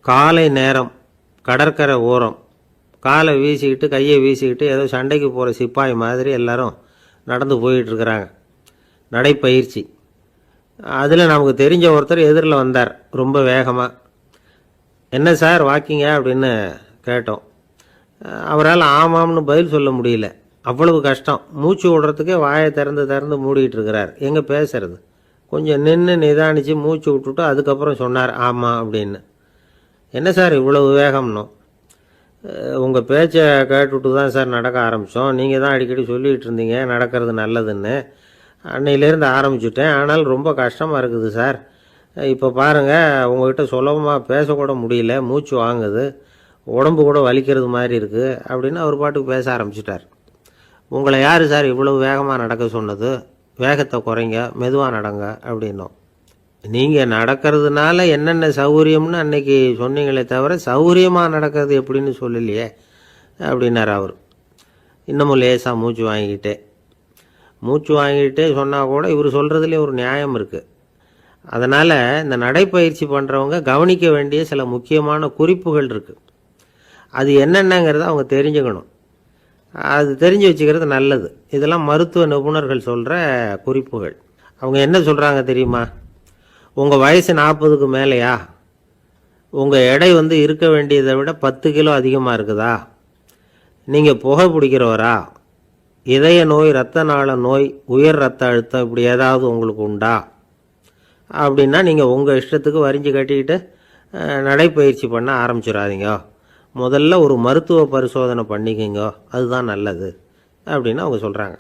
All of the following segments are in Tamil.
காலை நேரம், கடற்கரை ஓரம், காலை வீசிக்கிட்டு கையை வீசிக்கிட்டு ஏதோ சண்டைக்கு போகிற சிப்பாய் மாதிரி எல்லாரும் நடந்து போயிட்டுருக்கிறாங்க. நடைப்பயிற்சி. அதில் நமக்கு தெரிஞ்ச ஒருத்தர் எதிரில் வந்தார் ரொம்ப வேகமாக. என்ன சார் வாக்கிங்க அப்படின்னு கேட்டோம். அவரால் ஆமாம்னு பதில் சொல்ல முடியல. அவ்வளவு கஷ்டம். மூச்சு விடுறதுக்கே வாயை திறந்து மூடிட்டு இருக்கிறார். எங்கே பேசுறது? கொஞ்சம் நின்று நிதானித்து மூச்சு விட்டுட்டு அதுக்கப்புறம் சொன்னார் ஆமாம் அப்படின்னு. என்ன சார் இவ்வளவு வேகம்னோ? உங்கள் பேச்சை கேட்டுவிட்டு தான் சார் நடக்க ஆரம்பித்தோம். நீங்கள் தான் அடிக்கடி சொல்லிகிட்டு இருந்தீங்க நடக்கிறது நல்லதுன்னு. அன்னையிலேருந்து ஆரம்பிச்சுட்டேன். ஆனால் ரொம்ப கஷ்டமாக இருக்குது சார். இப்போ பாருங்கள், உங்கள்கிட்ட சுலபமாக பேசக்கூட முடியல, மூச்சு வாங்குது, உடம்பு கூட வலிக்கிறது மாதிரி இருக்குது அப்படின்னு அவர் பாட்டுக்கு பேச ஆரம்பிச்சிட்டார். உங்களை யார் சார் இவ்வளவு வேகமாக நடக்க சொன்னது? வேகத்தை குறைங்க, மெதுவாக நடங்க அப்படின்னோம். நீங்கள் நடக்கிறதுனால என்னென்ன சௌகரியம்னு அன்னைக்கு சொன்னீங்களே தவிர சௌகரியமாக நடக்கிறது எப்படின்னு சொல்லலையே அப்படின்னார் அவர். இன்னமும் லேசாக மூச்சு வாங்கிக்கிட்டே சொன்னால் கூட இவர் சொல்கிறதுலே ஒரு நியாயம் இருக்குது. அதனால் இந்த நடைப்பயிற்சி பண்ணுறவங்க கவனிக்க வேண்டிய சில முக்கியமான குறிப்புகள் இருக்குது. அது என்னென்னங்கிறத அவங்க தெரிஞ்சுக்கணும். அது தெரிஞ்சு வச்சுக்கிறது நல்லது. இதெல்லாம் மருத்துவ நிபுணர்கள் சொல்கிற குறிப்புகள். அவங்க என்ன சொல்கிறாங்க தெரியுமா? உங்கள் வயசு 40க்கு மேலேயா? உங்கள் எடை இருக்க வேண்டியதை விட 10 கிலோ அதிகமாக இருக்குதா? நீங்கள் புகை பிடிக்கிறவரா? இதய நோய், இரத்த நாள நோய், உயர் இரத்த அழுத்தம் இப்படி ஏதாவது உங்களுக்கு உண்டா? அப்படின்னா நீங்கள் உங்கள் இஷ்டத்துக்கு வரிஞ்சு கட்டிக்கிட்டு நடைப்பயிற்சி பண்ண ஆரம்பிச்சிடாதீங்க. முதல்ல ஒரு மருத்துவ பரிசோதனை பண்ணிக்கோங்க, அதுதான் நல்லது அப்படின்னு அவங்க சொல்கிறாங்க.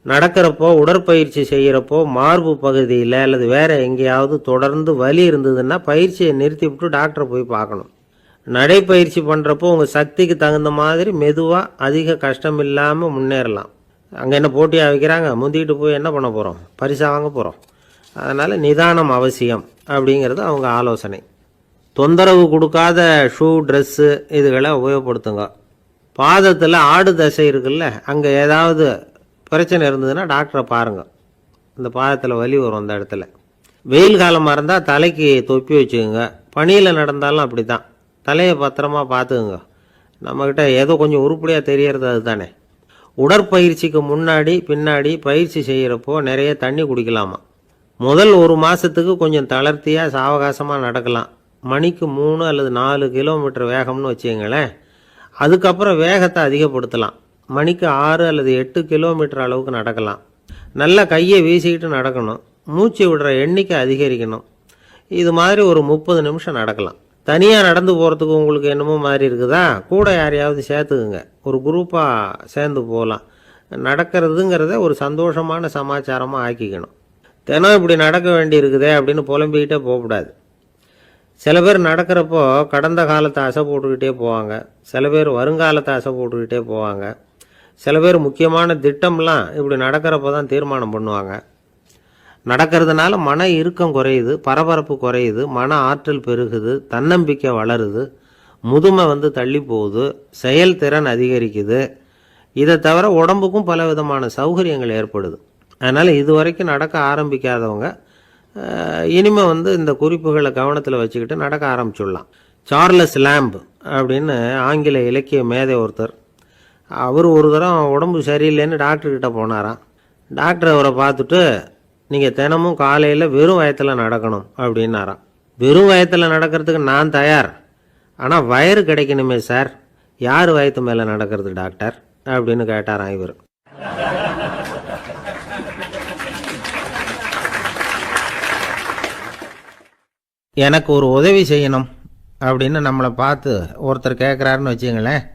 நடக்கிறப்போ, உடற்பயிற்சி செய்கிறப்போ மார்பு பகுதியில் அல்லது வேறு எங்கேயாவது தொடர்ந்து வலி இருந்ததுன்னா பயிற்சியை நிறுத்திவிட்டு டாக்டரை போய் பார்க்கணும். நடைப்பயிற்சி பண்ணுறப்போ உங்கள் சக்திக்கு தகுந்த மாதிரி மெதுவாக அதிக கஷ்டம் இல்லாமல் முன்னேறலாம். அங்கே என்ன போட்டியாக வைக்கிறாங்க? முந்திக்கிட்டு போய் என்ன பண்ண போகிறோம்? பரிசாக வாங்க போகிறோம். அதனால் நிதானம் அவசியம் அப்படிங்கிறது அவங்க ஆலோசனை. தொந்தரவு கொடுக்காத ஷூ, ட்ரெஸ்ஸு இதுகளை உபயோகப்படுத்துங்க. பாதத்தில் ஆடு தசை இருக்குல்ல, அங்கே ஏதாவது பிரச்சனை இருந்ததுன்னா டாக்டரை பாருங்கள். இந்த பாதத்தில் வலி வரும் அந்த இடத்துல. வெயில் காலமாக இருந்தால் தலைக்கு தொப்பி வச்சுக்கோங்க. பனியில் நடந்தாலும் அப்படி தான். தலையை பத்திரமா பார்த்துக்குங்க. நம்மக்கிட்ட ஏதோ கொஞ்சம் உருப்படியாக தெரியறது அது தானே. உடற்பயிற்சிக்கு முன்னாடி பின்னாடி பயிற்சி செய்கிறப்போ நிறைய தண்ணி குடிக்கலாமா. முதல் 1 மாதத்துக்கு கொஞ்சம் தளர்த்தியாக சாவகாசமாக நடக்கலாம். மணிக்கு 3 அல்லது 4 கிலோமீட்டர் வேகம்னு வச்சுங்களேன். அதுக்கப்புறம் வேகத்தை அதிகப்படுத்தலாம். மணிக்கு 6 அல்லது 8 கிலோமீட்டர் அளவுக்கு நடக்கலாம். நல்லா கையை வீசிக்கிட்டு நடக்கணும். மூச்சு விடுற எண்ணிக்கை அதிகரிக்கணும். இது மாதிரி ஒரு 30 நிமிஷம் நடக்கலாம். தனியாக நடந்து போகிறதுக்கு உங்களுக்கு என்னமோ மாதிரி இருக்குதா? கூட யாரையாவது சேர்த்துக்குங்க. ஒரு குரூப்பாக சேர்ந்து போகலாம். நடக்கிறதுங்கிறத ஒரு சந்தோஷமான சமாச்சாரமாக ஆக்கிக்கணும். தினம் இப்படி நடக்க வேண்டி இருக்குதே அப்படின்னு புலம்பிக்கிட்டே போகக்கூடாது. சில பேர் நடக்கிறப்போ கடந்த காலத்தை அசை போட்டுக்கிட்டே போவாங்க. சில பேர் வருங்காலத்தை அசை போட்டுக்கிட்டே போவாங்க. சில பேர் முக்கியமான திட்டம்லாம் இப்படி நடக்கிறப்போ தான் தீர்மானம் பண்ணுவாங்க. நடக்கிறதுனால மன இறுக்கம் குறையுது, பரபரப்பு குறையுது, மன ஆற்றல் பெருகுது, தன்னம்பிக்கை வளருது, முதுமை தள்ளி போகுது, செயல்திறன் அதிகரிக்குது. இதை தவிர உடம்புக்கும் பல விதமான சௌகரியங்கள் ஏற்படுது. அதனால் இது வரைக்கும் நடக்க ஆரம்பிக்காதவங்க இனிமேல் இந்த குறிப்புகளை கவனத்தில் வச்சுக்கிட்டு நடக்க ஆரம்பிச்சுடலாம். சார்லஸ் லேம்ப் அப்படின்னு ஆங்கில இலக்கிய மேதை ஒருத்தர். அவர் ஒரு தரம் உடம்பு சரியில்லைன்னு டாக்டர்கிட்ட போனாராம். டாக்டர் அவரை பார்த்துட்டு, நீங்கள் தினமும் காலையில் வெறும் வயத்தில் நடக்கணும் அப்படின்னாராம். வெறும் வயத்தில் நடக்கிறதுக்கு நான் தயார், ஆனால் வயிறு கிடைக்கணுமே சார். யார் வயத்து மேலே நடக்கிறது டாக்டர் அப்படின்னு கேட்டாராம் இவர். எனக்கு ஒரு உதவி செய்யணும் அப்படின்னு நம்மளை பார்த்து ஒருத்தர் கேட்குறாருன்னு வச்சுங்களேன்.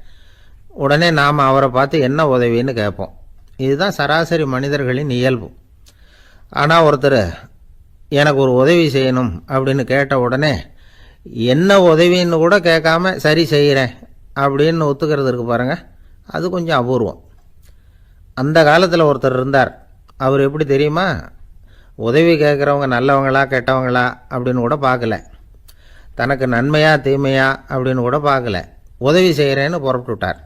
உடனே நாம் அவரை பார்த்து என்ன உதவின்னு கேட்போம். இதுதான் சராசரி மனிதர்களின் இயல்பு. ஆனால் ஒருத்தர் எனக்கு ஒரு உதவி செய்யணும் அப்படின்னு கேட்ட உடனே என்ன உதவின்னு கூட கேட்காம சரி செய்கிறேன் அப்படின்னு ஒத்துக்கிறது இருக்கு பாருங்கள், அது கொஞ்சம் அபூர்வம். அந்த காலத்தில் ஒருத்தர் இருந்தார். அவர் எப்படி தெரியுமா? உதவி கேட்குறவங்க நல்லவங்களா கெட்டவங்களா அப்படின்னு கூட பார்க்கல. தனக்கு நன்மையா தீமையா அப்படின்னு கூட பார்க்கல. உதவி செய்கிறேன்னு புறப்பட்டு விட்டார்.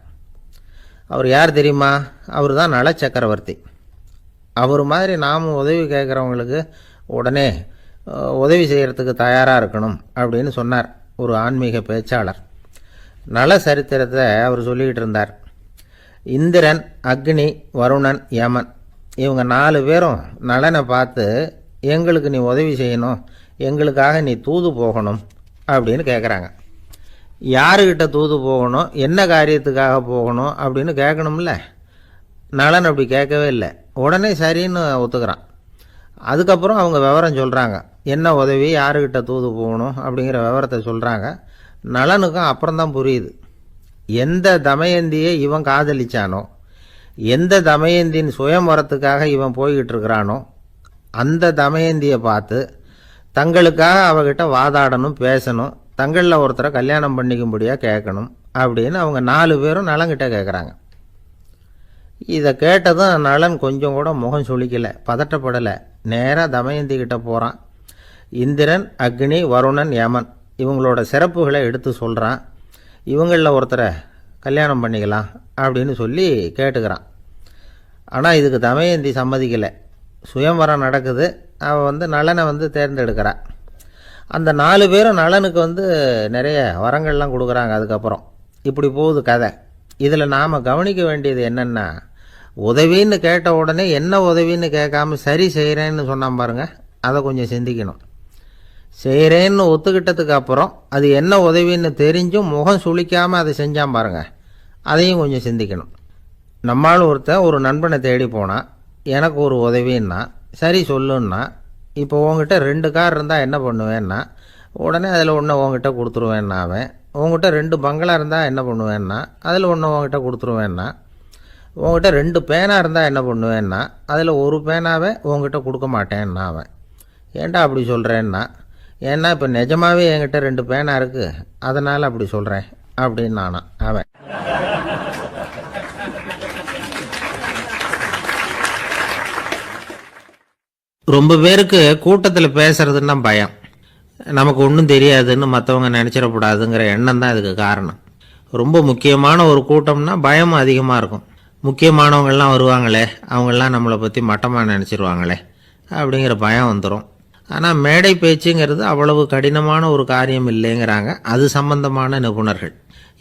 அவர் யார் தெரியுமா? அவர் தான் நல சக்கரவர்த்தி. அவர் மாதிரி நாமும் உதவி கேட்குறவங்களுக்கு உடனே உதவி செய்கிறதுக்கு தயாராக இருக்கணும் அப்படின்னு சொன்னார். ஒரு ஆன்மீக பேச்சாளர். நல சரித்திரத்தை அவர் சொல்லிக்கிட்டு இருந்தார். இந்திரன், அக்னி, வருணன், யமன் இவங்க 4 பேரும் நலனை பார்த்து, எங்களுக்கு நீ உதவி செய்யணும், எங்களுக்காக நீ தூது போகணும் அப்படின்னு கேட்குறாங்க. யாருக்கிட்ட தூது போகணும், என்ன காரியத்துக்காக போகணும் அப்படின்னு கேட்கணும்ல. நலன் அப்படி கேட்கவே இல்லை. உடனே சரின்னு ஒத்துக்கிறான். அதுக்கப்புறம் அவங்க விவரம் சொல்கிறாங்க, என்ன உதவி, யாருக்கிட்ட தூது போகணும் அப்படிங்கிற விவரத்தை சொல்கிறாங்க. நலனுக்கும் அப்புறம்தான் புரியுது, எந்த தமயந்தியை இவன் காதலிச்சானோ, எந்த தமயந்தின் சுயம்வரத்துக்காக இவன் போய்கிட்டு இருக்கிறானோ, அந்த தமயந்தியை பார்த்து தங்களுக்காக அவகிட்ட வாதாடணும், பேசணும், தங்களில் ஒருத்தரை கல்யாணம் பண்ணிக்கும்படியாக கேட்கணும் அப்படின்னு அவங்க 4 பேரும் நலன்கிட்ட கேட்குறாங்க. இதை கேட்டதும் நலன் கொஞ்சம் கூட முகம் சுளிக்கலை, பதட்டப்படலை. நேராக தமயந்தி கிட்ட போகிறான். இந்திரன், அக்னி, வருணன், யமன் இவங்களோட சிறப்புகளை எடுத்து சொல்கிறான். இவங்களில் ஒருத்தரை கல்யாணம் பண்ணிக்கலாம் அப்படின்னு சொல்லி கேட்டுக்கிறான். ஆனால் இதுக்கு தமயந்தி சம்மதிக்கலை. சுயம்வரம் நடக்குது, அவள் நலனை தேர்ந்தெடுக்கிறாள். அந்த 4 பேரும் நலனுக்கு நிறைய வரங்கள்லாம் கொடுக்குறாங்க. அதுக்கப்புறம் இப்படி போகுது கதை. இதில் நாம் கவனிக்க வேண்டியது என்னென்னா, உதவின்னு கேட்ட உடனே என்ன உதவின்னு கேட்காம சரி செய்கிறேன்னு சொன்னான் பாருங்க, அதை கொஞ்சம் சிந்திக்கணும். செய்கிறேன்னு ஒத்துக்கிட்டதுக்கு அப்புறம் அது என்ன உதவின்னு தெரிஞ்சும் முகம் சுளிக்காமல் அதை செஞ்சான் பாருங்க, அதையும் கொஞ்சம் சிந்திக்கணும். நம்மால் ஒருத்தன் ஒரு நண்பனை தேடி போனான், எனக்கு ஒரு உதவின்னா சரி சொல்லுன்னா, இப்போ உங்ககிட்ட 2 கார் இருந்தால் என்ன பண்ணுவேன்னா, உடனே அதில் ஒன்று உங்ககிட்ட கொடுத்துருவேன்னா, அவன் உங்ககிட்ட 2 பங்களா இருந்தால் என்ன பண்ணுவேன்னா, அதில் ஒன்று உங்ககிட்ட கொடுத்துருவேன்னா, உங்ககிட்ட 2 பேனா இருந்தால் என்ன பண்ணுவேன்னா, அதில் ஒரு பேனாவே உங்ககிட்ட கொடுக்க மாட்டேன்னா அவன். ஏன்டா அப்படி சொல்கிறேன்னா, ஏன்னா இப்போ நிஜமாகவே என்கிட்ட 2 பேனா இருக்குது, அதனால் அப்படி சொல்கிறேன் அப்படின்னு நானான் அவன். ரொம்ப பேருக்கு கூட்டத்தில் பேசுறதுன்னா பயம். நமக்கு ஒன்றும் தெரியாதுன்னு மற்றவங்க நினச்சிடக்கூடாதுங்கிற எண்ணம் தான் இதுக்கு காரணம். ரொம்ப முக்கியமான ஒரு கூட்டம்னா பயமும் அதிகமாக இருக்கும். முக்கியமானவங்கள்லாம் வருவாங்களே, அவங்களாம் நம்மளை பற்றி மட்டமாக நினச்சிருவாங்களே அப்படிங்கிற பயம் வந்துடும். ஆனால் மேடை பேச்சுங்கிறது அவ்வளவு கடினமான ஒரு காரியம் இல்லைங்கிறாங்க அது சம்பந்தமான நிபுணர்கள்.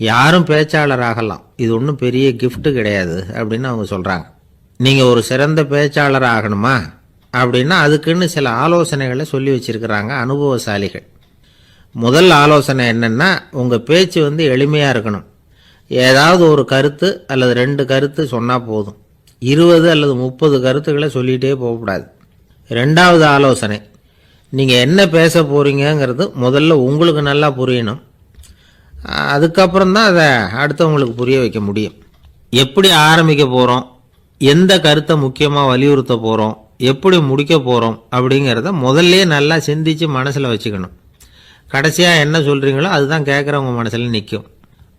யாரும் பேச்சாளர் ஆகலாம், இது ஒன்றும் பெரிய கிஃப்ட் கிடையாது அப்படின்னு அவங்க சொல்கிறாங்க. நீங்கள் ஒரு சிறந்த பேச்சாளர் ஆகணுமா அப்படின்னா அதுக்குன்னு சில ஆலோசனைகளை சொல்லி வச்சுருக்கிறாங்க அனுபவசாலிகள். முதல் ஆலோசனை என்னென்னா, உங்கள் பேச்சு எளிமையாக இருக்கணும். ஏதாவது ஒரு கருத்து அல்லது 2 கருத்து சொன்னால் போதும். 20 அல்லது 30 கருத்துக்களை சொல்லிகிட்டே போகக்கூடாது. 2வது ஆலோசனை, நீங்கள் என்ன பேச போகிறீங்கிறது முதல்ல உங்களுக்கு நல்லா புரியணும். அதுக்கப்புறம்தான் அதை அடுத்தவங்களுக்கு புரிய வைக்க முடியும். எப்படி ஆரம்பிக்க போகிறோம், எந்த கருத்தை முக்கியமாக வலியுறுத்த போகிறோம், எப்படி முடிக்க போகிறோம் அப்படிங்கிறத முதல்ல நல்லா சிந்திச்சு மனசில் வச்சுக்கணும். கடைசியாக என்ன சொல்கிறீங்களோ அதுதான் கேட்குறவங்க மனசில் நிற்கும்.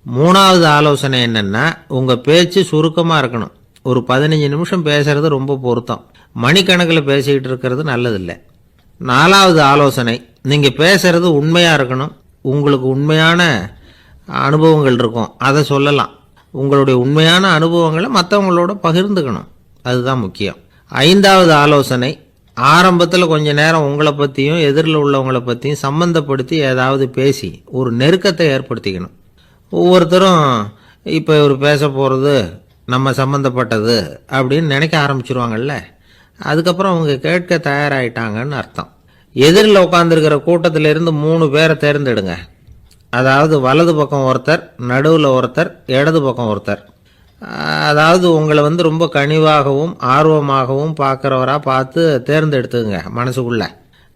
3வது ஆலோசனை என்னென்னா, உங்கள் பேச்சு சுருக்கமாக இருக்கணும். ஒரு 15 நிமிஷம் பேசுகிறது ரொம்ப பொருத்தம். மணிக்கணக்கில் பேசிக்கிட்டு இருக்கிறது நல்லதில்லை. 4வது ஆலோசனை, நீங்கள் பேசுகிறது உண்மையாக இருக்கணும். உங்களுக்கு உண்மையான அனுபவங்கள் இருக்கும், அதை சொல்லலாம். உங்களுடைய உண்மையான அனுபவங்களை மற்றவங்களோட பகிர்ந்துக்கணும், அதுதான் முக்கியம். 5வது ஆலோசனை, ஆரம்பத்தில் கொஞ்ச நேரம் உங்களை பற்றியும் எதிரில் உள்ளவங்களை பற்றியும் சம்பந்தப்படுத்தி ஏதாவது பேசி ஒரு நெருக்கத்தை ஏற்படுத்திக்கணும். ஒவ்வொருத்தரும் இப்போ இவர் பேச போகிறது நம்ம சம்மந்தப்பட்டது அப்படின்னு நினைக்க ஆரம்பிச்சிருவாங்கல்ல, அதுக்கப்புறம் அவங்க கேட்க தயாராகிட்டாங்கன்னு அர்த்தம். எதிரில் உட்காந்துருக்கிற கூட்டத்திலிருந்து 3 பேரை தேர்ந்தெடுங்க. அதாவது வலது பக்கம் ஒருத்தர், நடுவில் ஒருத்தர், இடது பக்கம் ஒருத்தர். அதாவது உங்களை ரொம்ப கனிவாகவும் ஆர்வமாகவும் பார்க்குறவராக பார்த்து தேர்ந்தெடுத்துங்க மனசுக்குள்ளே.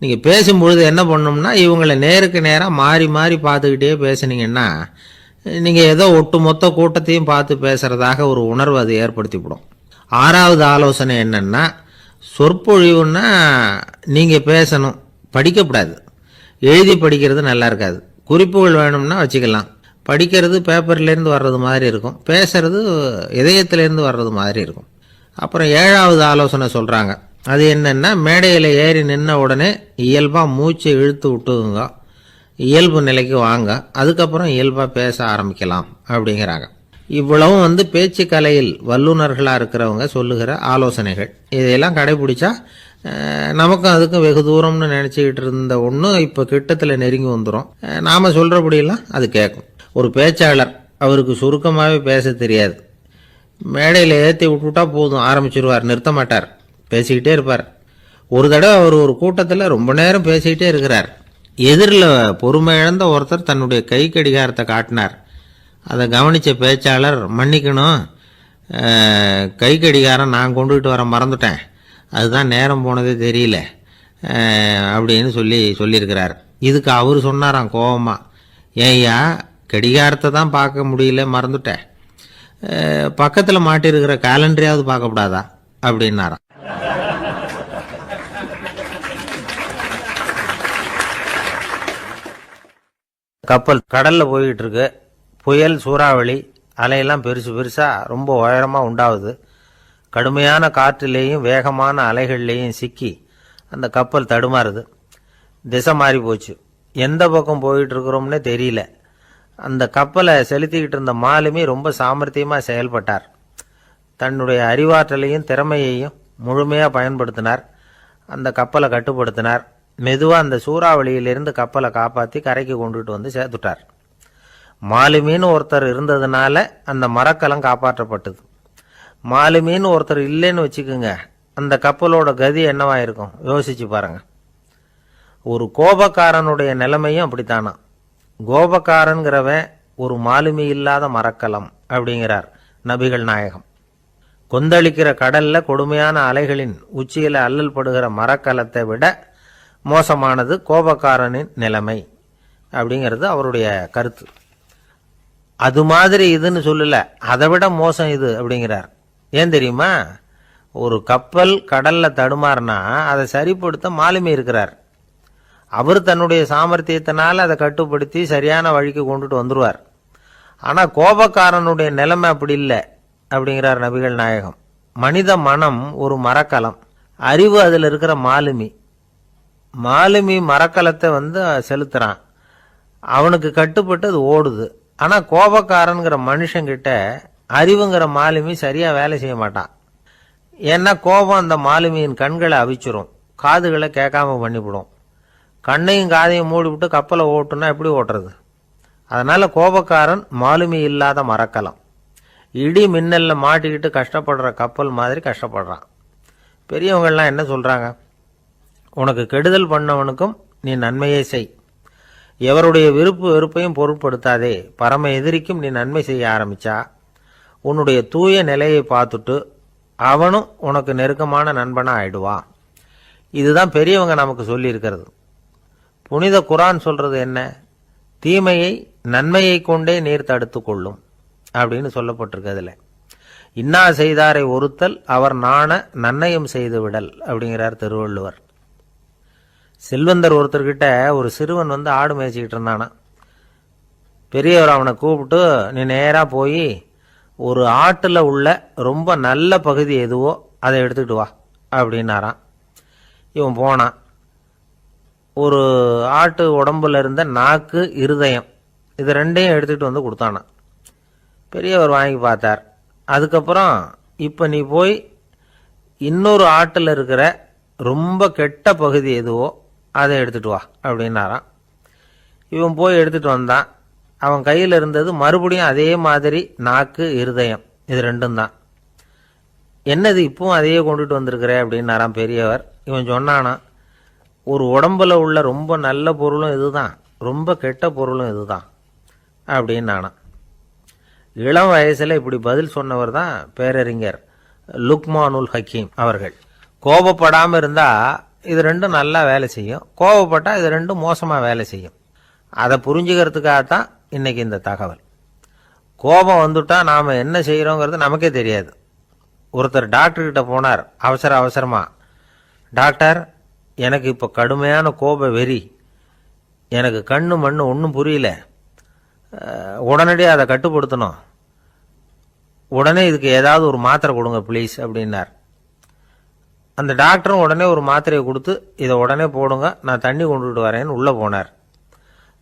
நீங்கள் பேசும்பொழுது என்ன பண்ணணும்னா, இவங்களை நேருக்கு நேராக மாறி மாறி பார்த்துக்கிட்டே பேசுனீங்கன்னா நீங்கள் ஏதோ ஒட்டு மொத்த கூட்டத்தையும் பார்த்து பேசுகிறதாக ஒரு உணர்வு அது ஏற்படுத்திவிடும். 6வது ஆலோசனை என்னென்னா, சொற்பொழிவுன்னா நீங்கள் பேசணும், படிக்கக்கூடாது. எழுதி படிக்கிறது நல்லா இருக்காது. குறிப்புகள் வேணும்னா வச்சுக்கலாம். படிக்கிறது பேப்பர்லேருந்து வர்றது மாதிரி இருக்கும், பேசுறது இதயத்திலேருந்து வர்றது மாதிரி இருக்கும். அப்புறம் 7வது ஆலோசனை சொல்கிறாங்க, அது என்னென்னா, மேடையில் ஏறி நின்ன உடனே இயல்பாக மூச்சை இழுத்து விட்டுங்க, இயல்பு நிலைக்கு வாங்க, அதுக்கப்புறம் இயல்பாக பேச ஆரம்பிக்கலாம் அப்படிங்கிறாங்க. இவ்வளவும் பேச்சு கலையில் வல்லுநர்களாக இருக்கிறவங்க சொல்லுகிற ஆலோசனைகள். இதையெல்லாம் கடைபிடிச்சா நமக்கும் அதுக்கும் வெகு தூரம்னு நினச்சிக்கிட்டு இருந்த ஒன்று இப்போ கிட்டத்தில் நெருங்கி வந்துடும். நாம் சொல்கிறபடியெல்லாம் அது கேட்கும். ஒரு பேச்சாளர், அவருக்கு சுருக்கமாகவே பேச தெரியாது. மேடையில் ஏற்றி விட்டுவிட்டா போதும், ஆரம்பிச்சிருவார், நிறுத்த மாட்டார், பேசிக்கிட்டே இருப்பார். ஒரு தடவை அவர் ஒரு கூட்டத்தில் ரொம்ப நேரம் பேசிக்கிட்டே இருக்கிறார். எதிரில் பொறுமை இழந்த ஒருத்தர் தன்னுடைய கை கடிகாரத்தை காட்டினார். அதை கவனித்த பேச்சாளர், மன்னிக்கணும், கை கடிகாரம் நான் கொண்டுகிட்டு வர மறந்துட்டேன், அதுதான் நேரம் போனதே தெரியல அப்படின்னு சொல்லியிருக்கிறார். இதுக்கு அவர் சொன்னாராம் கோபமா, ஏய்யா கடிகாரத்தை தான் பார்க்க முடியல, மறந்துட்டேன், பக்கத்தில் மாட்டிருக்கிற கேலண்டரையாவது பார்க்கக்கூடாதா அப்படின்னாராம். கப்பல் கடலில் போய்கிட்டு இருக்கு. புயல், சூறாவளி, அலையெல்லாம் பெருசு பெருசாக ரொம்ப உயரமாக உண்டாகுது. கடுமையான காற்றிலேயும் வேகமான அலைகள்லேயும் சிக்கி அந்த கப்பல் தடுமாறுது. திசை மாறி போச்சு. எந்த பக்கம் போயிட்டு இருக்கிறோம்னே தெரியல. அந்த கப்பலை செலுத்திக்கிட்டு இருந்த மாலுமி ரொம்ப சாமர்த்தியமாக செயல்பட்டார். தன்னுடைய அறிவாற்றலையும் திறமையையும் முழுமையாக பயன்படுத்தினார். அந்த கப்பலை கட்டுப்படுத்தினார். மெதுவாக அந்த சூறாவளியிலிருந்து கப்பலை காப்பாற்றி கரைக்கு கொண்டுட்டு வந்து சேர்த்துட்டார். மாலுமின்னு ஒருத்தர் இருந்ததுனால அந்த மரக்கலம் காப்பாற்றப்பட்டது. மாலுமின்னு ஒருத்தர் இல்லைன்னு வச்சுக்கோங்க, அந்த கப்பலோட கதி என்னவாயிருக்கும் யோசிச்சு பாருங்க. ஒரு கோபக்காரனுடைய நிலைமையும் அப்படித்தானா. கோபக்காரன்கிறவன் ஒரு மாலுமி இல்லாத மரக்கலம் அப்படிங்கிறார் நபிகள் நாயகம். கொந்தளிக்கிற கடல்ல கொடுமையான அலைகளின் உச்சியில அல்லல் படுகிற மரக்கலத்தை விட மோசமானது கோபக்காரனின் நிலைமை அப்படிங்கிறது அவருடைய கருத்து. அது மாதிரி இதுன்னு சொல்லல, அதை விட மோசம் இது அப்படிங்கிறார். ஏன் தெரியுமா? ஒரு கப்பல் கடல்ல தடுமாறினா அதை சரிப்படுத்த மாலுமி இருக்கிறார். அவர் தன்னுடைய சாமர்த்தியத்தினால அதை கட்டுப்படுத்தி சரியான வழிக்கு கொண்டுட்டு வந்துடுவார். ஆனால் கோபக்காரனுடைய நிலைமை அப்படி இல்லை அப்படிங்கிறார் நபிகள் நாயகம். மனித மனம் ஒரு மரக்கலம், அறிவு அதில் இருக்கிற மாலுமி. மாலுமி மரக்கலத்தை செலுத்துறான், அவனுக்கு கட்டுப்பட்டு அது ஓடுது. ஆனால் கோபக்காரனுங்கிற மனுஷங்கிட்ட அறிவுங்கிற மாலுமி சரியாக வேலை செய்ய மாட்டான். ஏன்னா கோபம் அந்த மாலுமியின் கண்களை அவிச்சிரும், காதுகளை கேட்காம பண்ணிவிடும். கண்ணையும் காதையும் மூடிவிட்டு கப்பலை ஓட்டுனா எப்படி ஓட்டுறது? அதனால கோபக்காரன் மாலுமி இல்லாத மரக்கலம். இடி மின்னல்ல மாட்டிக்கிட்டு கஷ்டப்படுற கப்பல் மாதிரி கஷ்டப்படுறான். பெரியவங்கள்லாம் என்ன சொல்றாங்க? உனக்கு கெடுதல் பண்ணவனுக்கும் நீ நன்மையை செய், எவருடைய விருப்பு வெறுப்பையும் பொருட்படுத்தாதே, பரம எதிரிக்கும் நீ நன்மை செய்ய ஆரம்பிச்சா உன்னுடைய தூய நிலையை பார்த்துட்டு அவனும் உனக்கு நெருக்கமான நண்பனா ஆயிடுவான். இதுதான் பெரியவங்க நமக்கு சொல்லி இருக்கிறது. புனித குரான் சொல்றது என்ன? தீமையை நன்மையை கொண்டே நீர் தடுத்து கொள்ளும் அப்படின்னு சொல்லப்பட்டிருக்கு. அதுல இன்னா செய்தாரை ஒருத்தல் அவர் நாண நன்னயம் செய்து விடல் அப்படிங்கிறார் திருவள்ளுவர். செல்வந்தர் ஒருத்தர்கிட்ட ஒரு சிறுவன் ஆடு மேய்ச்சிக்கிட்டு இருந்தானா. பெரியவர் அவனை கூப்பிட்டு, நீ நேராக போய் ஒரு ஆட்டில் உள்ள ரொம்ப நல்ல பகுதி எதுவோ அதை எடுத்துக்கிட்டு வா அப்படின்னாரான். இவன் போனான். ஒரு ஆட்டு உடம்புல இருந்த நாக்கு, இருதயம், இது ரெண்டையும் எடுத்துகிட்டு கொடுத்தானான். பெரியவர் வாங்கி பார்த்தார். அதுக்கப்புறம் இப்போ நீ போய் இன்னொரு ஆட்டில் இருக்கிற ரொம்ப கெட்ட பகுதி எதுவோ அதை எடுத்துட்டு வா அப்படின்னாரான். இவன் போய் எடுத்துட்டு வந்தான். அவன் கையில் இருந்தது மறுபடியும் அதே மாதிரி நாக்கு, இருதயம், இது ரெண்டும் தான். என்னது இப்பவும் அதையே கொண்டுட்டு வந்திருக்கிற அப்படின்னாரான் பெரியவர். இவன் சொன்னானா, ஒரு உடம்புல உள்ள ரொம்ப நல்ல பொருளும் இதுதான், ரொம்ப கெட்ட பொருளும் இதுதான் அப்படின்னானா. இளம் வயசுல இப்படி பதில் சொன்னவர் தான் பேரறிஞர் லுக்மானுல் ஹக்கீம் அவர்கள். கோபப்படாமல் இருந்தா இது ரெண்டும் நல்லா வேலை செய்யும், கோபப்பட்டா இது ரெண்டும் மோசமா வேலை செய்யும். அதை புரிஞ்சுக்கிறதுக்காகத்தான் இன்னைக்கு இந்த தகவல். கோபம் வந்துட்டா நாம என்ன செய்யறோங்கிறது நமக்கே தெரியாது. ஒருத்தர் டாக்டர்கிட்ட போனார் அவசரமா. டாக்டர், எனக்கு இப்போ கடுமையான கோப வெறி, எனக்கு கண்ணு மண்ணு ஒன்றும் புரியல, உடனடியாக அதை கட்டுப்படுத்தணும், உடனே இதுக்கு ஏதாவது ஒரு மாத்திரை கொடுங்க ப்ளீஸ் அப்படின்னார். அந்த டாக்டரும் உடனே ஒரு மாத்திரையை கொடுத்து, இதை உடனே போடுங்க, நான் தண்ணி கொண்டுட்டு வரேன்னு உள்ளே போனார்.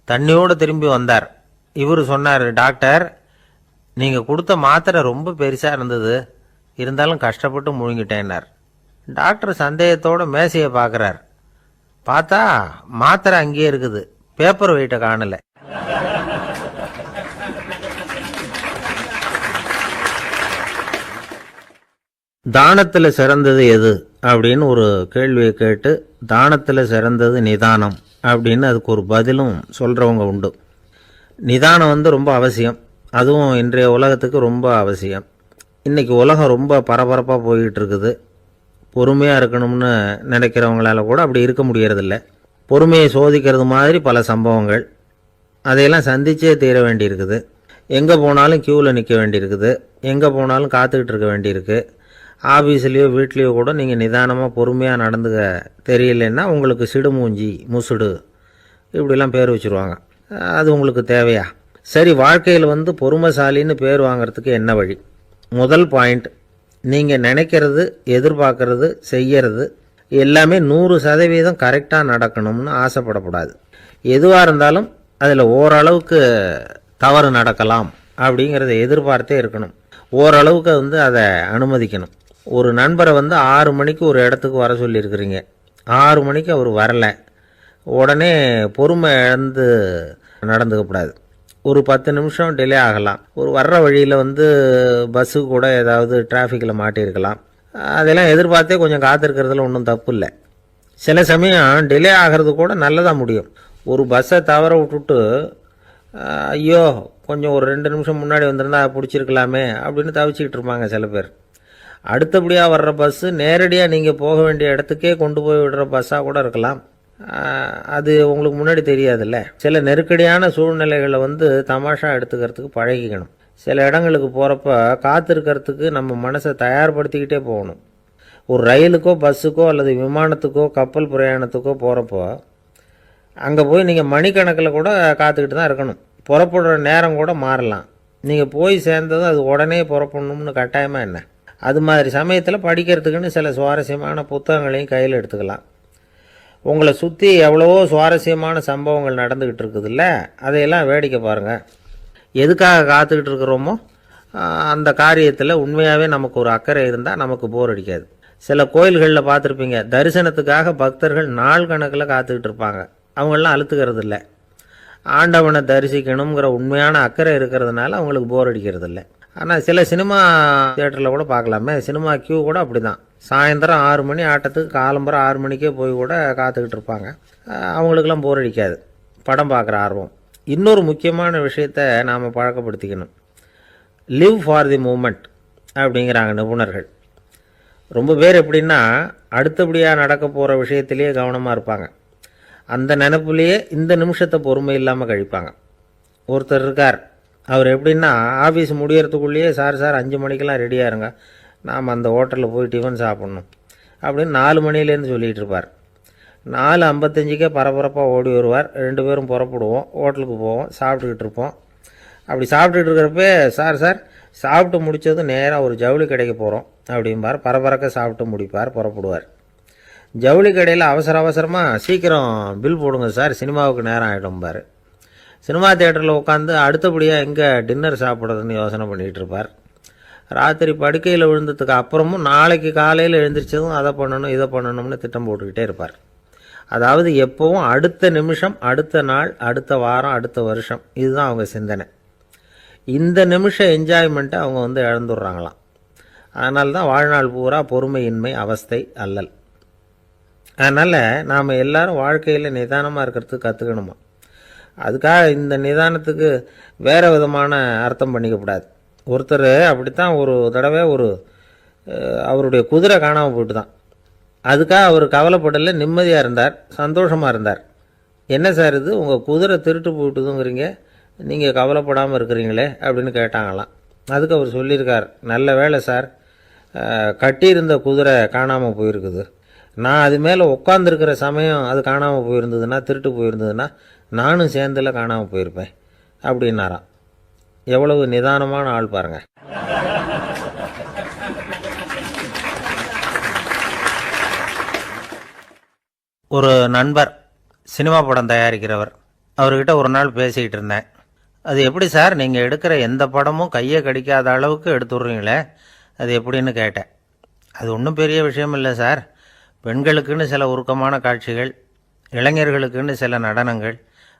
தண்ணியோடு திரும்பி வந்தார். இவர் சொன்னார், டாக்டர், நீங்கள் கொடுத்த மாத்திரை ரொம்ப பெருசாக இருந்தது, இருந்தாலும் கஷ்டப்பட்டு முழுங்கிட்டேன்னார். டாக்டர் சந்தேகத்தோட மேசையை பார்க்குறார். பார்த்தா மாத்திரை அங்கேயே இருக்குது, பேப்பர் வெயிட்டை காணலை. தானத்தில் சிறந்தது எது அப்படின்னு ஒரு கேள்வியை கேட்டு, தானத்தில் சிறந்தது நிதானம் அப்படின்னு அதுக்கு ஒரு பதிலும் சொல்கிறவங்க உண்டு. நிதானம் ரொம்ப அவசியம், அதுவும் இன்றைய உலகத்துக்கு ரொம்ப அவசியம். இன்றைக்கி உலகம் ரொம்ப பரபரப்பாக போய்கிட்டு இருக்குது. பொறுமையாக இருக்கணும்னு நினைக்கிறவங்களால கூட அப்படி இருக்க முடியறதில்ல. பொறுமையை சோதிக்கிறது மாதிரி பல சம்பவங்கள், அதையெல்லாம் சந்திச்சே தீர வேண்டியிருக்குது. எங்கே போனாலும் க்யூவில் நிற்க வேண்டியிருக்குது, எங்கே போனாலும் காத்துக்கிட்டு இருக்க வேண்டியிருக்கு. ஆஃபீஸ்லேயோ வீட்லேயோ கூட நீங்கள் நிதானமாக பொறுமையாக நடந்துக்க தெரியலன்னா உங்களுக்கு சிடுமூஞ்சி, முசுடு இப்படிலாம் பேர் வச்சுருவாங்க. அது உங்களுக்கு தேவையா? சரி, வாழ்க்கையில் பொறுமைசாலின்னு பேர் வாங்கிறதுக்கு என்ன வழி? முதல் பாயிண்ட், நீங்கள் நினைக்கிறது, எதிர்பார்க்கறது, செய்கிறது எல்லாமே 100% கரெக்டாக நடக்கணும்னு ஆசைப்படக்கூடாது. எதுவாக இருந்தாலும் அதில் ஓரளவுக்கு தவறு நடக்கலாம் அப்படிங்கிறத எதிர்பார்த்தே இருக்கணும். ஓரளவுக்கு அதை அனுமதிக்கணும். ஒரு நண்பரை 6 மணிக்கு ஒரு இடத்துக்கு வர சொல்லியிருக்கிறீங்க, 6 மணிக்கு அவர் வரலை, உடனே பொறுமை இழந்து நடந்துக்கக்கூடாது. ஒரு 10 நிமிஷம் டிலே ஆகலாம். ஒரு வர்ற வழியில் பஸ்ஸு கூட ஏதாவது டிராஃபிக்கில் மாட்டியிருக்கலாம். அதெல்லாம் எதிர்பார்த்தே கொஞ்சம் காத்திருக்கிறதுல ஒன்றும் தப்பு இல்லை. சில சமயம் டிலே ஆகிறது கூட நல்லதாக முடியும். ஒரு பஸ்ஸை தவற விட்டுட்டு, ஐயோ கொஞ்சம் ஒரு 2 நிமிஷம் முன்னாடி வந்திருந்தா பிடிச்சிருக்கலாமே அப்படின்னு தவிச்சிக்கிட்டு இருப்பாங்க சில பேர். அடுத்தபடியாக வர்ற பஸ்ஸு நேரடியாக நீங்கள் போக வேண்டிய இடத்துக்கே கொண்டு போய் விடுற பஸ்ஸாக கூட இருக்கலாம். அது உங்களுக்கு முன்னாடி தெரியாதுல்ல. சில நெருக்கடியான சூழ்நிலைகளை தமாஷா எடுத்துக்கிறதுக்கு பழகிக்கணும். சில இடங்களுக்கு போகிறப்ப காத்திருக்கிறதுக்கு நம்ம மனசை தயார்படுத்திக்கிட்டே போகணும். ஒரு ரயிலுக்கோ பஸ்ஸுக்கோ அல்லது விமானத்துக்கோ கப்பல் பிரயாணத்துக்கோ போகிறப்போ அங்கே போய் நீங்கள் மணிக்கணக்கில் கூட காத்துக்கிட்டு தான் இருக்கணும். புறப்படுற நேரம் கூட மாறலாம். நீங்கள் போய் சேர்ந்ததும் அது உடனே புறப்படணும்னு கட்டாயமாக என்ன? அது மாதிரி சமயத்தில் படிக்கிறதுக்குன்னு சில சுவாரஸ்யமான புத்தகங்களையும் கையில் எடுத்துக்கலாம். உங்களை சுற்றி எவ்வளவோ சுவாரஸ்யமான சம்பவங்கள் நடந்துக்கிட்டு இருக்குதுல்ல, அதையெல்லாம் வேடிக்கை பாருங்கள். எதுக்காக காத்துக்கிட்டு இருக்கிறோமோ அந்த காரியத்தில் உண்மையாகவே நமக்கு ஒரு அக்கறை இருந்தால் நமக்கு போர் அடிக்காது. சில கோயில்களில் பார்த்துருப்பீங்க, தரிசனத்துக்காக பக்தர்கள் நாள் கணக்கில் காத்துக்கிட்டு இருப்பாங்க. அவங்களெலாம் அழுத்துக்கிறது இல்லை. ஆண்டவனை தரிசிக்கணுங்கிற உண்மையான அக்கறை இருக்கிறதுனால அவங்களுக்கு போர் அடிக்கிறது இல்லை. ஆனால் சில சினிமா தியேட்டரில் கூட பார்க்கலாமே, சினிமா கியூ கூட அப்படி தான். சாயந்தரம் 6 மணி ஆட்டத்துக்கு காலம்பரம் 6 மணிக்கே போய் கூட காத்துக்கிட்டு இருப்பாங்க. அவங்களுக்கெல்லாம் போர் அடிக்காது, படம் பார்க்குற ஆர்வம். இன்னொரு முக்கியமான விஷயத்தை நாம் பழக்கப்படுத்திக்கணும். லிவ் ஃபார் தி மூமெண்ட் அப்படிங்கிறாங்க நிபுணர்கள். ரொம்ப பேர் எப்படின்னா அடுத்தபடியாக நடக்க போகிற விஷயத்திலேயே கவனமாக இருப்பாங்க. அந்த நினைப்புலேயே இந்த நிமிஷத்தை பொறுமை இல்லாமல் கழிப்பாங்க. ஒருத்தர் இருக்கார், அவர் எப்படின்னா ஆஃபீஸ் முடியறதுக்குள்ளேயே சார் 5 மணிக்கெல்லாம் ரெடியாக இருங்க, நாம் அந்த ஹோட்டலில் போய் டிஃபன் சாப்பிட்ணும் அப்படின்னு 4 மணிலேருந்து சொல்லிகிட்டு இருப்பார். 4:55 பரபரப்பாக ஓடி வருவார். 2 பேரும் புறப்படுவோம், ஹோட்டலுக்கு போவோம், சாப்பிட்டுக்கிட்டு இருப்போம். அப்படி சாப்பிட்டுட்டு இருக்கிறப்ப சார் சாப்பிட்டு முடித்ததும் நேராக ஒரு ஜவுளி கடைக்கு போகிறோம் அப்படிம்பார். பரபரக்க சாப்பிட்டு முடிப்பார், புறப்படுவார். ஜவுளி கடையில் அவசரமாக சீக்கிரம் பில் போடுங்க சார், சினிமாவுக்கு நேரம் ஆகிடும்பார். சினிமா தியேட்டரில் உட்காந்து அடுத்தபடியாக எங்கே டின்னர் சாப்பிட்றதுன்னு யோசனை பண்ணிகிட்டு இருப்பார். ராத்திரி படுக்கையில் விழுந்ததுக்கு அப்புறமும் நாளைக்கு காலையில் எழுந்திரிச்சதும் அதை பண்ணணும் இதை பண்ணணும்னு திட்டம் போட்டுக்கிட்டே இருப்பார். அதாவது எப்போவும் அடுத்த நிமிஷம், அடுத்த நாள், அடுத்த வாரம், அடுத்த வருஷம், இதுதான் அவங்க சிந்தனை. இந்த நிமிஷம் என்ஜாய்மெண்ட்டை அவங்க இழந்துடுறாங்களாம். அதனால தான் வாழ்நாள் பூரா பொறுமையின்மை, அவஸ்தை, அல்லல். அதனால் நாம் எல்லாரும் வாழ்க்கையில் நிதானமாக இருக்கிறதுக்கு கற்றுக்கணுமா. அதுக்காக இந்த நிதானத்துக்கு வேறு விதமான அர்த்தம் பண்ணிக்கக்கூடாது. ஒருத்தர் அப்படித்தான் ஒரு தடவை அவருடைய குதிரை காணாமல் போயிட்டு தான். அதுக்காக அவர் கவலைப்படலை, நிம்மதியாக இருந்தார், சந்தோஷமாக இருந்தார். என்ன சார் இது, உங்கள் குதிரை திருட்டு போயிட்டுதுங்கிறீங்க, நீங்கள் கவலைப்படாமல் இருக்கிறீங்களே அப்படின்னு கேட்டாங்களாம். அதுக்கு அவர் சொல்லியிருக்கார், நல்ல வேலை சார், கட்டியிருந்த குதிரை காணாமல் போயிருக்குது. நான் அது மேலே உட்காந்துருக்கிற சமயம் அது காணாமல் போயிருந்ததுன்னா, திருட்டு போயிருந்ததுன்னா நானும் சேர்ந்தில் காணாமல் போயிருப்பேன் அப்படின்னாராம். எவ்வளவு நிதானமான ஆள் பாருங்கள். ஒரு நண்பர் சினிமா படம் தயாரிக்கிறவர், அவர்கிட்ட ஒரு நாள் பேசிக்கிட்டு இருந்தேன். அது எப்படி சார், நீங்கள் எடுக்கிற எந்த படமும் கையை கடிக்காத அளவுக்கு எடுத்துடுறீங்களே, அது எப்படின்னு கேட்டேன். அது ஒன்றும் பெரிய விஷயம் இல்லை சார். பெண்களுக்குன்னு சில உருக்கமான காட்சிகள், இளைஞர்களுக்குன்னு சில நடனங்கள்,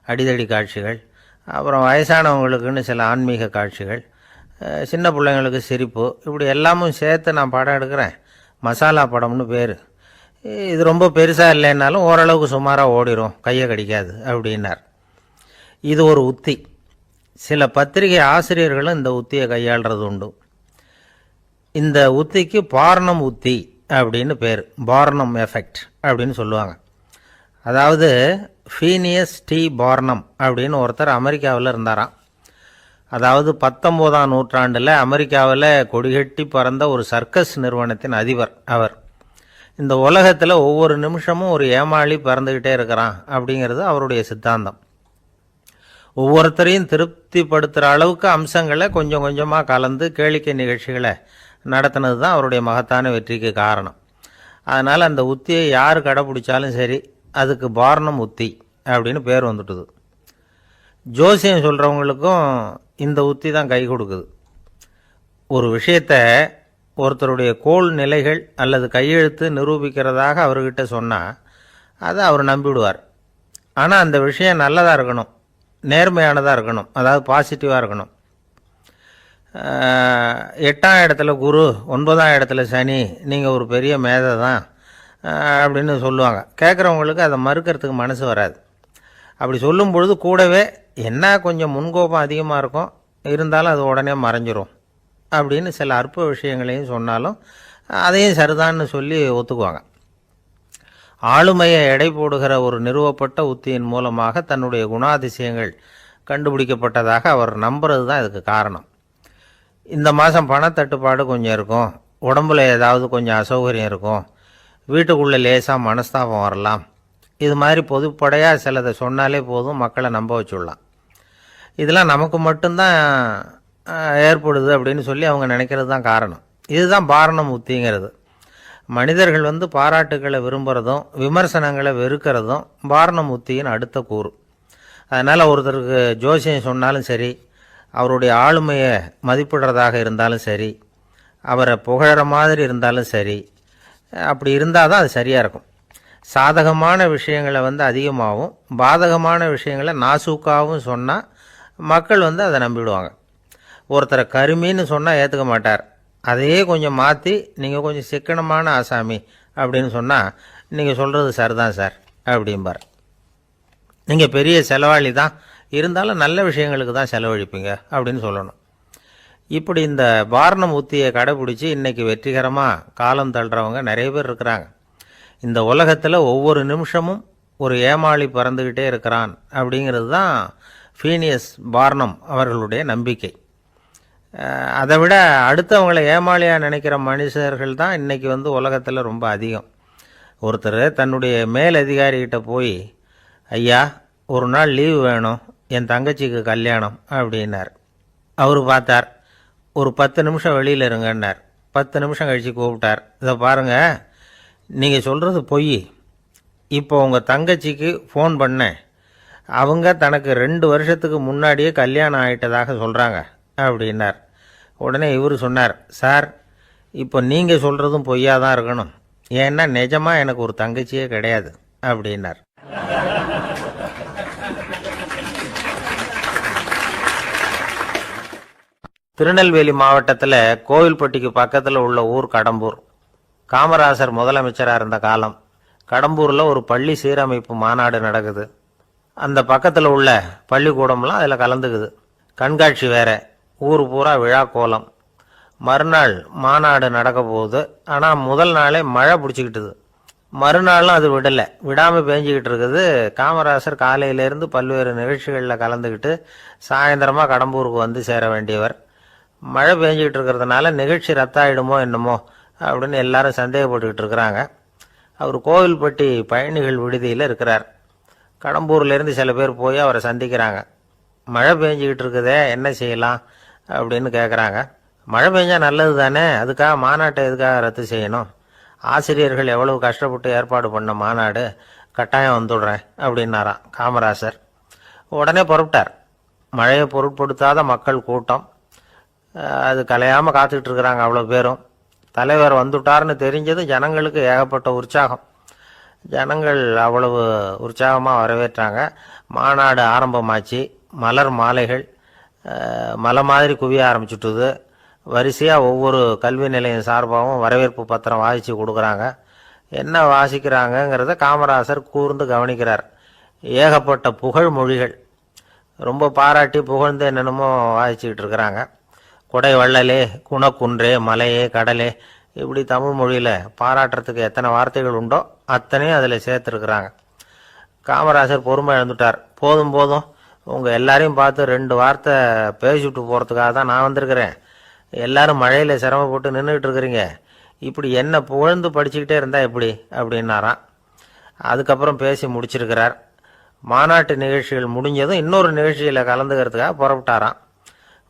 அடிதடி காட்சிகள், அப்புறம் வயசானவங்களுக்குன்னு சில ஆன்மீக காட்சிகள், சின்ன பிள்ளைங்களுக்கு சிரிப்பு, இப்படி எல்லாமும் சேர்த்து நான் படம் எடுக்கிறேன். மசாலா படம்னு பேர். இது ரொம்ப பெருசாக இல்லைன்னாலும் ஓரளவுக்கு சுமாராக ஓடிடும், கையை கடிக்காது அப்படின்னார். இது ஒரு உத்தி. சில பத்திரிகை ஆசிரியர்களும் இந்த உத்தியை கையாளுறது உண்டு. இந்த உத்திக்கு பார்னம் உத்தி அப்படின்னு பேர். பார்னம் எஃபெக்ட் அப்படின்னு சொல்லுவாங்க. அதாவது ஃபீனியஸ் டி பார்னம் அப்படின்னு ஒருத்தர் அமெரிக்காவில் இருந்தாராம். அதாவது 19ஆம் நூற்றாண்டில் அமெரிக்காவில் கொடிகட்டி பறந்த ஒரு சர்க்கஸ் நிறுவனத்தின் அதிபர் அவர். இந்த உலகத்தில் ஒவ்வொரு நிமிஷமும் ஒரு ஏமாளி பறந்துக்கிட்டே இருக்கிறான் அப்படிங்கிறது அவருடைய சித்தாந்தம். ஒவ்வொருத்தரையும் திருப்திப்படுத்துகிற அளவுக்கு அம்சங்களை கொஞ்சம் கொஞ்சமாக கலந்து கேளிக்கை நிகழ்ச்சிகளை நடத்தினது தான் அவருடைய மகத்தான வெற்றிக்கு காரணம். அதனால் அந்த உத்தியை யார் கடைப்பிடிச்சாலும் சரி, அதுக்கு பார்னம் உத்தி அப்படின்னு பேர் வந்துட்டுது. ஜோசியம் சொல்கிறவங்களுக்கும் இந்த உத்தி தான் கை கொடுக்குது. ஒரு விஷயத்தை ஒருத்தருடைய கோள் நிலைகள் அல்லது கையெழுத்து நிரூபிக்கிறதாக அவர்கிட்ட சொன்னால் அதை அவர் நம்பிவிடுவார். ஆனால் அந்த விஷயம் நல்லதாக இருக்கணும், நேர்மையானதாக இருக்கணும், அதாவது பாசிட்டிவாக இருக்கணும். 8ஆம் இடத்துல குரு, 9ஆம் இடத்துல சனி, நீங்கள் ஒரு பெரிய மேதை தான் அப்படின்னு சொல்லுவாங்க. கேட்குறவங்களுக்கு அதை மறுக்கிறதுக்கு மனசு வராது. அப்படி சொல்லும் பொழுது கூடவே என்ன கொஞ்சம் முன்கோபம் அதிகமாக இருக்கும், இருந்தாலும் அது உடனே மறைஞ்சிரும் அப்படின்னு சில அற்ப விஷயங்களையும் சொன்னாலும் அதையும் சரிதான்னு சொல்லி ஒத்துக்குவாங்க. ஆளுமையை எடை போடுகிற ஒரு நிறுவப்பட்ட உத்தியின் மூலமாக தன்னுடைய குணாதிசயங்கள் கண்டுபிடிக்கப்பட்டதாக அவர் நம்புறது தான் இதுக்கு காரணம். இந்த மாதம் பணத்தட்டுப்பாடு கொஞ்சம் இருக்கும், உடம்புல ஏதாவது கொஞ்சம் அசௌகரியம் இருக்கும், வீட்டுக்குள்ளே லேசாக மனஸ்தாபம் வரலாம், இது மாதிரி பொதுப்படையாக சிலதை சொன்னாலே போதும், மக்களை நம்ப வச்சுடலாம். இதெல்லாம் நமக்கு மட்டும்தான் ஏற்படுது அப்படின்னு சொல்லி அவங்க நினைக்கிறது தான் காரணம். இதுதான் பார்னம் உத்திங்கிறது. மனிதர்கள் பாராட்டுக்களை விரும்புகிறதும் விமர்சனங்களை வெறுக்கிறதும் பார்னம் உத்தியின் அடுத்த கூறு. அதனால் ஒருத்தருக்கு ஜோசியம் சொன்னாலும் சரி, அவருடைய ஆளுமையை மதிப்பிடுறதாக இருந்தாலும் சரி, அவரை புகழற மாதிரி இருந்தாலும் சரி, அப்படி இருந்தால் தான் அது சரியாக இருக்கும். சாதகமான விஷயங்களை அதிகமாகவும் பாதகமான விஷயங்களை நாசூக்காகவும் சொன்னால் மக்கள் அதை நம்பிவிடுவாங்க. ஒருத்தரை கருமின்னு சொன்னால் ஏற்றுக்க மாட்டார். அதையே கொஞ்சம் மாற்றி நீங்கள் கொஞ்சம் சிக்கனமான ஆசாமி அப்படின்னு சொன்னால் நீங்கள் சொல்கிறது சரிதான் சார் அப்படிம்பார். நீங்கள் பெரிய செலவாளி தான், இருந்தாலும் நல்ல விஷயங்களுக்கு தான் செலவழிப்பீங்க அப்படின்னு சொல்லணும். இப்படி இந்த பார்னம் உத்தியை கடைப்பிடிச்சி இன்றைக்கி வெற்றிகரமாக காலம் தள்ளுறவங்க நிறைய பேர் இருக்கிறாங்க. இந்த உலகத்தில் ஒவ்வொரு நிமிஷமும் ஒரு ஏமாளி பறந்துக்கிட்டே இருக்கிறான் அப்படிங்கிறது தான் ஃபீனியஸ் பார்னம் அவர்களுடைய நம்பிக்கை. அதை விட அடுத்தவங்களை ஏமாளியாக நினைக்கிற மனுஷர்கள் தான் இன்றைக்கி உலகத்தில் ரொம்ப அதிகம். ஒருத்தர் தன்னுடைய மேலதிகாரிகிட்ட போய், ஐயா ஒரு நாள் லீவு வேணும், என் தங்கச்சிக்கு கல்யாணம் அப்படின்னார். அவர் பார்த்தார், ஒரு 10 நிமிஷம் வெளியில் இருங்கன்னார். 10 நிமிஷம் கழித்து கூப்பிட்டார், இதை பாருங்கள், நீங்கள் சொல்கிறது பொய், இப்போ உங்கள் தங்கச்சிக்கு ஃபோன் பண்ணேன், அவங்க தனக்கு 2 வருஷத்துக்கு முன்னாடியே கல்யாணம் ஆகிட்டதாக சொல்கிறாங்க அப்படின்னார். உடனே இவர் சொன்னார், சார் இப்போ நீங்கள் சொல்கிறதும் பொய்யா தான் இருக்கணும், ஏன்னா நிஜமாக எனக்கு ஒரு தங்கச்சியே கிடையாது அப்படின்னார். திருநெல்வேலி மாவட்டத்தில் கோவில்பட்டிக்கு பக்கத்தில் உள்ள ஊர் கடம்பூர். காமராசர் முதலமைச்சராக இருந்த காலம். கடம்பூரில் ஒரு பள்ளி சீரமைப்பு மாநாடு நடக்குது. அந்த பக்கத்தில் உள்ள பள்ளிக்கூடம்லாம் அதில் கலந்துக்குது. கண்காட்சி வேற, ஊர் பூரா விழா கோலம். மறுநாள் மாநாடு நடக்க போகுது. ஆனால் முதல் நாளே மழை பிடிச்சிக்கிட்டுது. மறுநாளும் அது விடாமல் பேஞ்சிக்கிட்டு இருக்குது. காமராசர் காலையிலேருந்து பல்வேறு நிகழ்ச்சிகளில் கலந்துக்கிட்டு சாயந்தரமாக கடம்பூருக்கு சேர வேண்டியவர். மழை பேஞ்சிக்கிட்டு இருக்கிறதுனால நிகழ்ச்சி ரத்தாயிடுமோ என்னமோ அப்படின்னு எல்லாரும் சந்தேகப்பட்டுக்கிட்டு இருக்கிறாங்க. அவர் கோவில்பட்டி பயணிகள் விடுதியில் இருக்கிறார். கடம்பூர்லேருந்து சில பேர் போய் அவரை சந்திக்கிறாங்க. மழை பெஞ்சிக்கிட்டு இருக்குதே, என்ன செய்யலாம் அப்படின்னு கேட்குறாங்க. மழை பெஞ்சால் நல்லது தானே, அதுக்காக மாநாட்டை எதுக்காக ரத்து செய்யணும், ஆசிரியர்கள் எவ்வளவு கஷ்டப்பட்டு ஏற்பாடு பண்ண மாநாடு, கட்டாயம் வந்துடுறேன் அப்படின்னாராம் காமராசர். உடனே புறப்பட்டார். மழையை பொருட்படுத்தாத மக்கள் கூட்டம், அது கலையாமல் காத்துக்கிட்டு இருக்கிறாங்க அவ்வளோ பேரும். தலைவர் வந்துட்டார்னு தெரிஞ்சது ஜனங்களுக்கு ஏகப்பட்ட உற்சாகம். ஜனங்கள் அவ்வளவு உற்சாகமாக வரவேற்றாங்க. மாநாடு ஆரம்பமாச்சு. மலர் மாலைகள் மலை மாதிரி குவிய ஆரம்பிச்சுட்டுது. வரிசையாக ஒவ்வொரு கல்வி நிலையம் சார்பாகவும் வரவேற்பு பத்திரம் வாசித்து கொடுக்குறாங்க. என்ன வாசிக்கிறாங்கங்கிறத காமராசர் கூர்ந்து கவனிக்கிறார். ஏகப்பட்ட புகழ் மொழிகள், ரொம்ப பாராட்டி புகழ்ந்து என்னென்னமோ வாசிச்சுக்கிட்டு இருக்கிறாங்க. கொடை வள்ளலே, குணக்குன்றே, மலையே, கடலே, இப்படி தமிழ் மொழியில் பாராட்டுறதுக்கு எத்தனை வார்த்தைகள் உண்டோ அத்தனையும் அதில் சேர்த்துருக்குறாங்க. காமராசர் பொறுமை இழந்துட்டார். போதும் போதும், உங்கள் எல்லாரையும் பார்த்து 2 வார்த்தை பேசிவிட்டு போகிறதுக்காக தான் நான் வந்திருக்கிறேன். எல்லாரும் மழையில் சிரமப்பட்டு நின்றுக்கிட்டு இருக்கிறீங்க. இப்படி என்ன புகழ்ந்து படிச்சுக்கிட்டே இருந்தால் எப்படி அப்படின்னாராம். அதுக்கப்புறம் பேசி முடிச்சிருக்கிறார். மாநாட்டு நிகழ்ச்சிகள் முடிஞ்சதும் இன்னொரு நிகழ்ச்சியில் கலந்துக்கிறதுக்காக புறப்பட்டாராம்.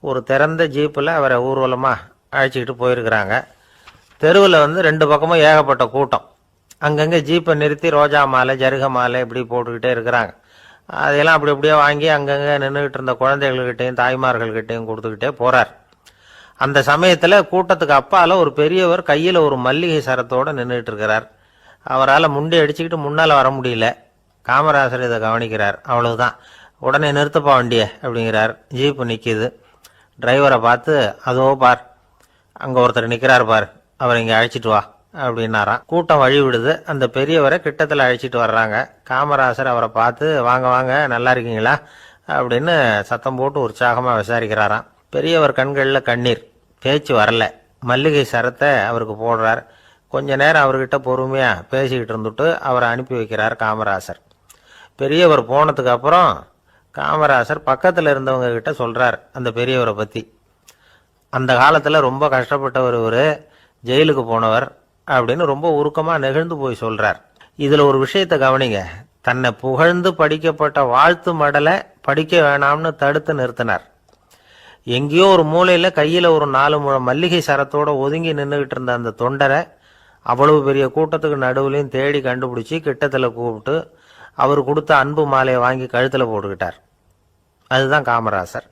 ஒரு திறந்த ஜீப்பில் அவரை ஊர்வலமாக அழைச்சிக்கிட்டு போயிருக்கிறாங்க. தெருவில் 2 பக்கமும் ஏகப்பட்ட கூட்டம். அங்கங்கே ஜீப்பை நிறுத்தி ரோஜா மாலை, ஜருக மாலை இப்படி போட்டுக்கிட்டே இருக்கிறாங்க. அதையெல்லாம் அப்படி அப்படியே வாங்கி அங்கங்கே நின்றுக்கிட்டு இருந்த குழந்தைகள்கிட்டையும் தாய்மார்கள்கிட்டையும் கொடுத்துக்கிட்டே போகிறார். அந்த சமயத்தில் கூட்டத்துக்கு அப்பால் ஒரு பெரியவர் கையில் ஒரு மல்லிகை சரத்தோடு நின்றுட்டு இருக்கிறார். அவரால் முண்டி அடிச்சுக்கிட்டு முன்னால் வர முடியல. காமராசர் இதை கவனிக்கிறார். அவ்வளவுதான், உடனே நிறுத்தப்பா வண்டியை அப்படிங்கிறார். ஜீப்பு நிற்கிது. டிரைவரை பார்த்து, அதோ பார், அங்கே ஒருத்தர் நிற்கிறார் பார், அவர் இங்கே அழைச்சிட்டு வா அப்படின்னாராம். கூட்டம் வழி விடுது. அந்த பெரியவரை கிட்டத்தில் அழைச்சிட்டு வர்றாங்க. காமராசர் அவரை பார்த்து, வாங்க வாங்க, நல்லா இருக்கீங்களா அப்படின்னு சத்தம் போட்டு உற்சாகமாக விசாரிக்கிறாராம். பெரியவர் கண்களில் கண்ணீர், பேச்சு வரல. மல்லிகை சரத்தை அவருக்கு போடுறார். கொஞ்ச நேரம் அவர்கிட்ட பொறுமையாக பேசிக்கிட்டு இருந்துட்டு அவரை அனுப்பி வைக்கிறார் காமராசர். பெரியவர் போனதுக்கு அப்புறம் காமராசர் பக்கத்தில் இருந்தவங்க கிட்ட சொல்கிறார் அந்த பெரியவரை பற்றி. அந்த காலத்தில் ரொம்ப கஷ்டப்பட்டவர் இவர், ஜெயிலுக்கு போனவர் அப்படின்னு ரொம்ப உருக்கமாக நெகிழ்ந்து போய் சொல்கிறார். இதில் ஒரு விஷயத்தை கவனிங்க. தன்னை புகழ்ந்து படிக்கப்பட்ட வாழ்த்து மடலை படிக்க வேணாம்னு தடுத்து நிறுத்தினார். எங்கேயோ ஒரு மூலையில் கையில் ஒரு 4 முழம் மல்லிகை சரத்தோடு ஒதுங்கி நின்றுக்கிட்டு இருந்த அந்த தொண்டரை அவ்வளவு பெரிய கூட்டத்துக்கு நடுவுலையும் தேடி கண்டுபிடிச்சி கிட்டத்தில் கூப்பிட்டு அவர் கொடுத்த அன்பு மாலையை வாங்கி கழுத்தில் போட்டுக்கிட்டார். அதுதான் காமராசர்.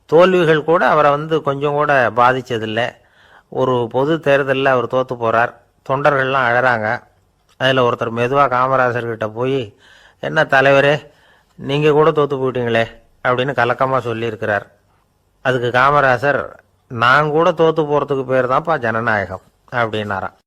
தோல்விகள் கூட அவரை கொஞ்சம் கூட பாதித்ததில்லை. ஒரு பொது தேர்தலில் அவர் தோற்று போகிறார். தொண்டர்கள்லாம் அழறாங்க. அதில் ஒருத்தர் மெதுவாக காமராசர்கிட்ட போய், என்ன தலைவரே, நீங்கள் கூட தோற்று போயிட்டீங்களே அப்படின்னு கலக்கமாக சொல்லியிருக்கிறார். அதுக்கு காமராசர், நான் கூட தோற்று போகிறதுக்கு பேர் தான்ப்பா ஜனநாயகம் அப்படின்னாராம்.